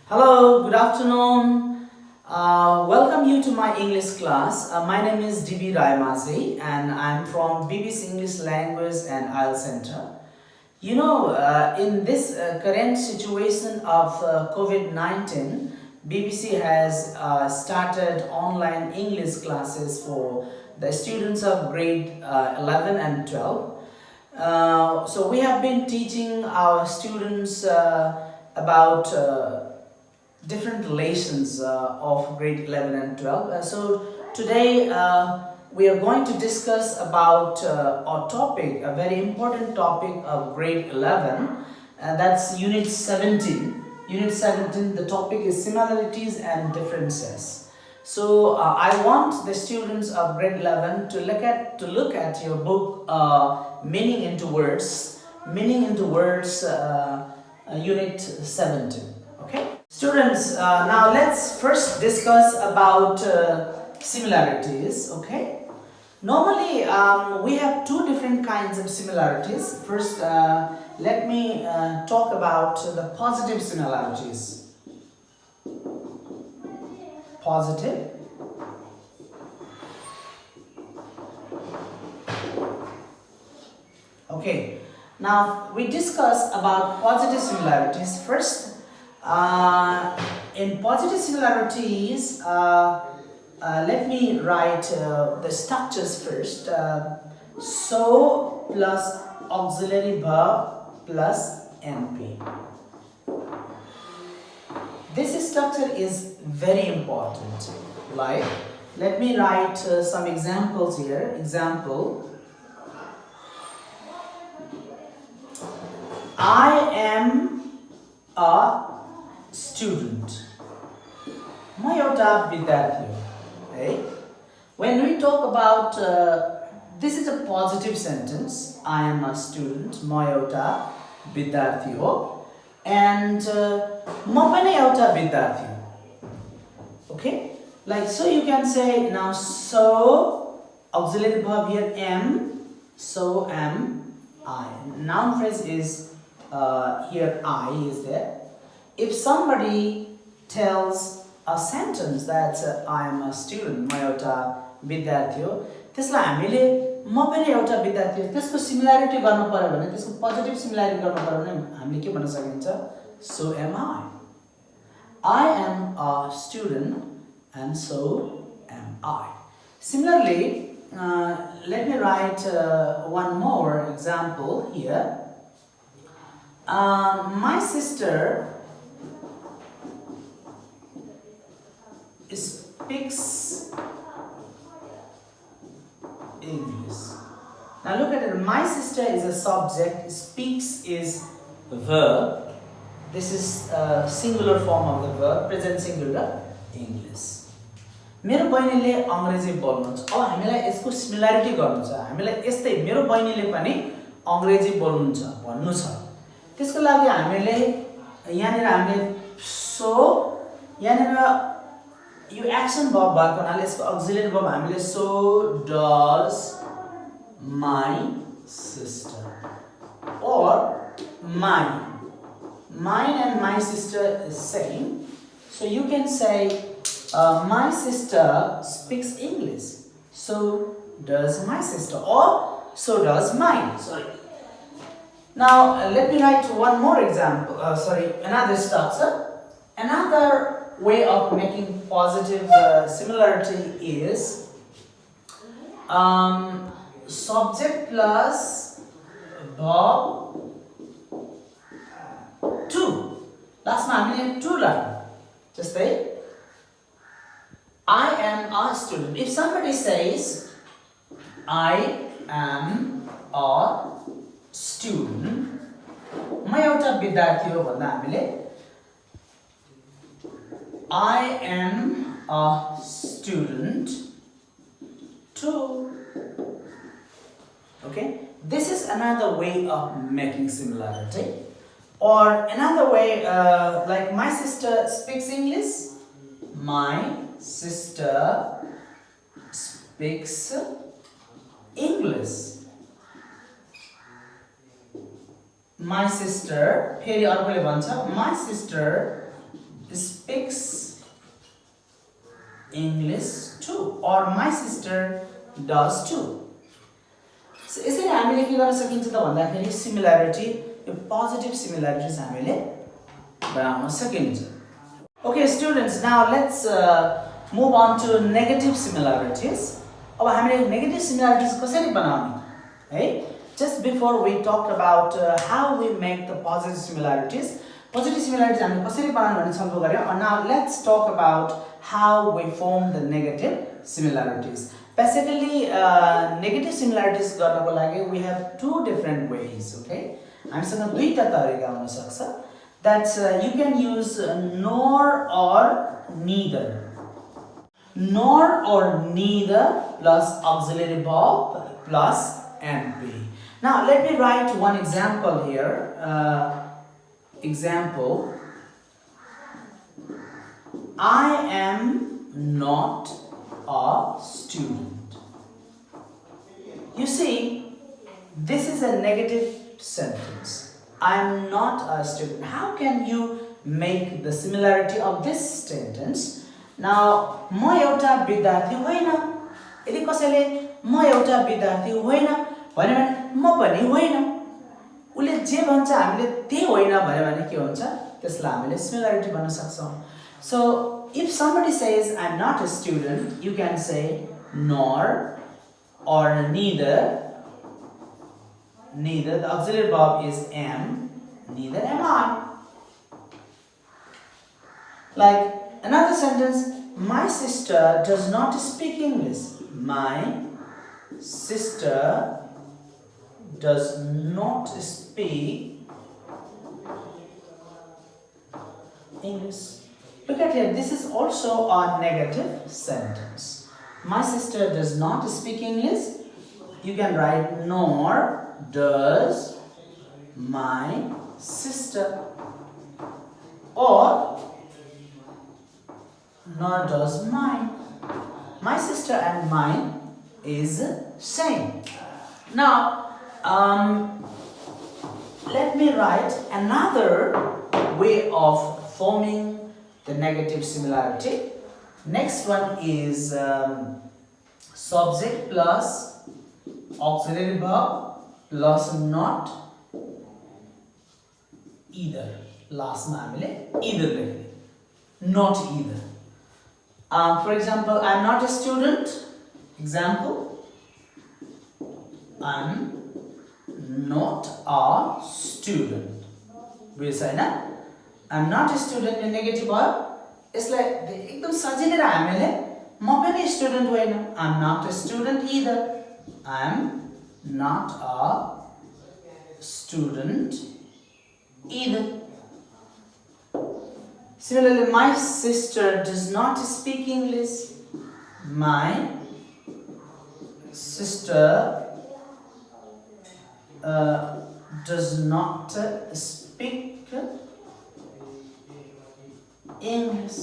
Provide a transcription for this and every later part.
Hello, good afternoon. Welcome you to my English class. My name is DB Raimazi and I'm from BBC English Language and IELTS Center. In this current situation of COVID-19, BBC has started online English classes for the students of grade 11 and 12. So we have been teaching our students about different lessons of grade 11 and 12. So today we are going to discuss about a topic, a very important topic of grade 11, that's unit 17. Unit 17, the topic is similarities and differences. So I want the students of grade 11 to look at your book meaning into words unit 17. Okay, students, now let's first discuss about similarities. Okay, normally we have two different kinds of similarities. First, let me talk about the positive similarities. Positive. Okay, now we discuss about positive similarities. First, in positive similarities, let me write the structures first. So plus auxiliary verb plus NP. This structure is very important. Like, let me write some examples here. Example: I am a student. म एउटा विद्यार्थी हो. Okay? When we talk about this is a positive sentence. I am a student. म एउटा विद्यार्थी हो. And म पनि एउटा विद्यार्थी हो. Okay? Like, so you can say now, so auxiliary verb here am, so am I. Noun phrase is here I is there. If somebody tells a sentence that I am a student, म एउटा विद्यार्थी हो, त्यसलाई हामीले म पनि एउटा विद्यार्थी हो, त्यसको सिमिलरिटी गर्नु पर्यो भने, त्यसको पोजिटिभ सिमिलरिटी गर्नु पर्यो भने हामीले के भन्न सकिन्छ? So am I. I am a student and so am I. Similarly, let me write one more example here. My sister speaks English. Now look at it. My sister is a subject, speaks is the verb. This is singular form of the verb, present singular, English. मेरो बहिनीले अंग्रेजी बोल्नुहुन्छ. अब हामीलाई यसको similarity गर्नु छ. हामीलाई यस्तै मेरो बहिनीले पनि अंग्रेजी बोल्नुहुन्छ भन्नु छ. त्यसको लागि हामीले यहाँनिर हामीले so यहाँनिर यो एक्सन verb भएको हुनाले यसको auxiliary verb हामीले so does my sister or mine and my sister is same, so you can say my sister speaks English, so does my sister, or so does mine. Sorry. Now let me write one more example. Another structure. Another way of making positive similarity is subject plus verb to. Last time I mean to learn. Just say I am a student. If somebody says I am a student, म एउटा विद्यार्थी हो भन्दा हामीले I am a student too. Okay, this is another way of making similarity. Or another way, like my sister speaks English. My sister speaks English. My sister, फेरि अर्कोले भन्छ my sister speaks English too, or my sister does too. So यसरी हामीले के गर्न सकिन्छ त भन्दाखेरि सिमिलरिटी, यो पोजिटिभ सिमिलरिटिज हामीले बनाउन सकिन्छ. Okay students, now let's move on to negative similarities. अब हामीले negative similarities कसरी बनाउने है? Just before we talked about how we make the positive similarities. Positive similarities हामीले कसरी बनाउने भन्ने छलफल गर्यौं. And now let's talk about how we form the negative similarities. Basically, negative similarities गर्नको लागि we have two different ways. Okay, हामीसँग दुईटा तरिका हुन सक्छ. That's you can use nor or neither. Nor or neither plus auxiliary verb plus NP. Now let me write one example here. Example: I am not a student. You see, this is a negative sentence. I am not a student. How can you make the similarity of this sentence? Now, म एउटा विद्यार्थी होइन. यदि कसैले म एउटा विद्यार्थी होइन भन्यो भने म पनि होइन. उले जे भन्छ हामीले त्यही होइन भन्यो भने के हुन्छ? त्यसलाई हामीले सिमिलरिटी भन्न सक्छौं. So, if somebody says I'm not a student, you can say nor or neither. Neither, the auxiliary verb is am, neither am I. Like another sentence, my sister does not speak English. My sister does not speak English. Look at here, this is also a negative sentence. My sister does not speak English. You can write nor does my sister, or nor does mine. My sister and mine is same. Now, let me write another way of forming the negative similarity. Next one is subject plus auxiliary verb plus not either. Last ma हामीले either लेख्ने, not either. For example, I am not a student. Example, I am not a student. बुझ्छ हैन? I am not a student in negative verb. यसलाई एकदम सजिलै हामीले म पनि student होइन. I am not a student either. I am not a student either. Similarly, my sister does not speak English. My sister does not speak English.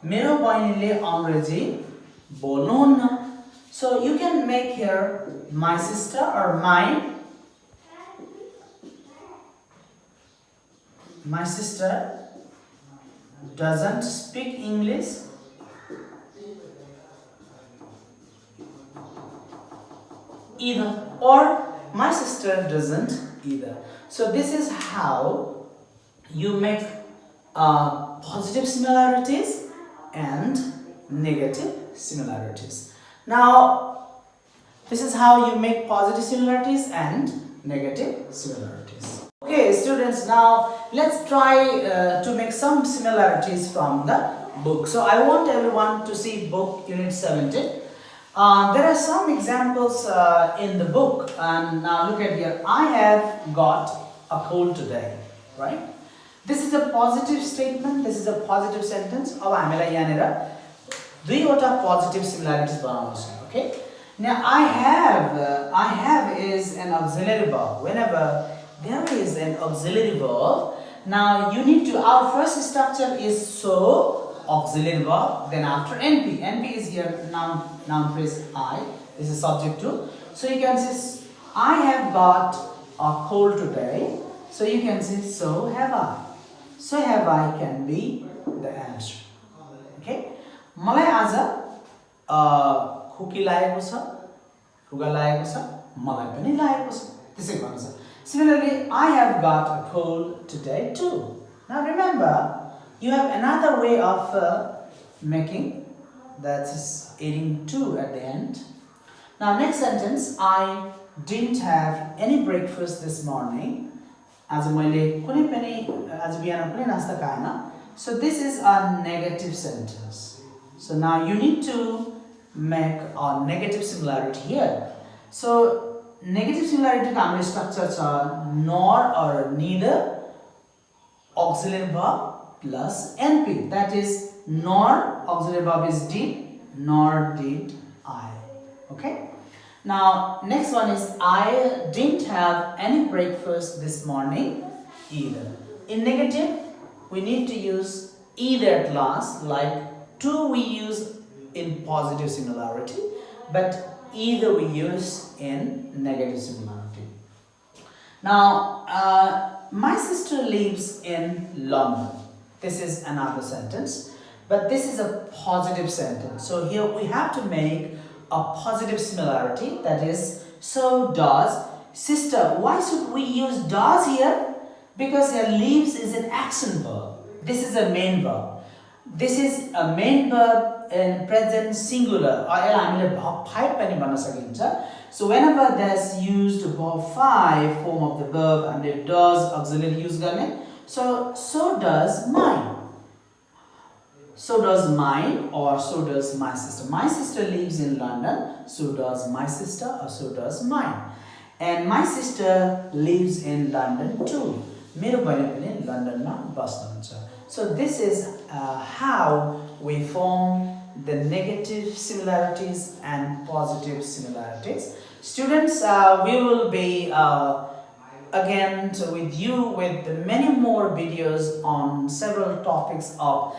मेरो बहिनीले अंग्रेजी बोल्नुहुन्न. So you can make here my sister or mine. My sister doesn't speak English. Either, or my sister doesn't either. So this is how you make positive similarities and negative similarities. Now, this is how you make positive similarities and negative similarities. Okay, students, now let's try to make some similarities from the book. So I want everyone to see book unit 17. There are some examples in the book, and now look at here. I have got a cold today, right? This is a positive statement. This is a positive sentence. अब हामीलाई यहाँनेर दुईवटा positive similarities बनाउनु छ. Okay. Now I have is an auxiliary verb. Whenever there is an auxiliary verb, now you need to, our first structure is so, auxiliary verb, then after NP. NP is here, noun phrase I. This is subject to. So you can say I have got a cold today. So you can say so have I. So have I can be the answer. मलाई आज खोकी लागेको छ, रुगा लागेको छ, मलाई पनि लागेको छ, त्यसै गर्नु छ. Similarly, I have got a cold today too. Now remember, you have another way of making, that is adding to at the end. Now next sentence, I didn't have any breakfast this morning. आज मैले कुनै पनि आज बिहान कुनै नास्ता खाएन. So this is a negative sentence. So now you need to make a negative similarity here. So negative similarity को हाम्रो structure छ nor or neither auxiliary verb plus NP. That is nor auxiliary verb is did, nor did I. Okay. Now next one is I didn't have any breakfast this morning either. In negative we need to use either at last, like to we use in positive similarity, but either we use in negative similarity. Now my sister lives in London. This is another sentence, but this is a positive sentence. So here we have to make a positive similarity, that is so does sister. Why should we use does here? Because here lives is an action verb. This is a main verb. This is a main verb in present singular. verb 5 पनि भन्न सकिन्छ. So whenever there's used verb 5 form of the verb and it does auxiliary use गर्ने, so does mine. So does mine, or so does my sister. My sister lives in London, so does my sister, or so does mine. And my sister lives in London too. मेरो बहिनी पनि लन्डनमा बस्नुहुन्छ. So this is how we form the negative similarities and positive similarities. Students, we will be again with you with many more videos on several topics of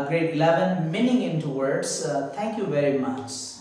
grade 11 meaning into words. Thank you very much.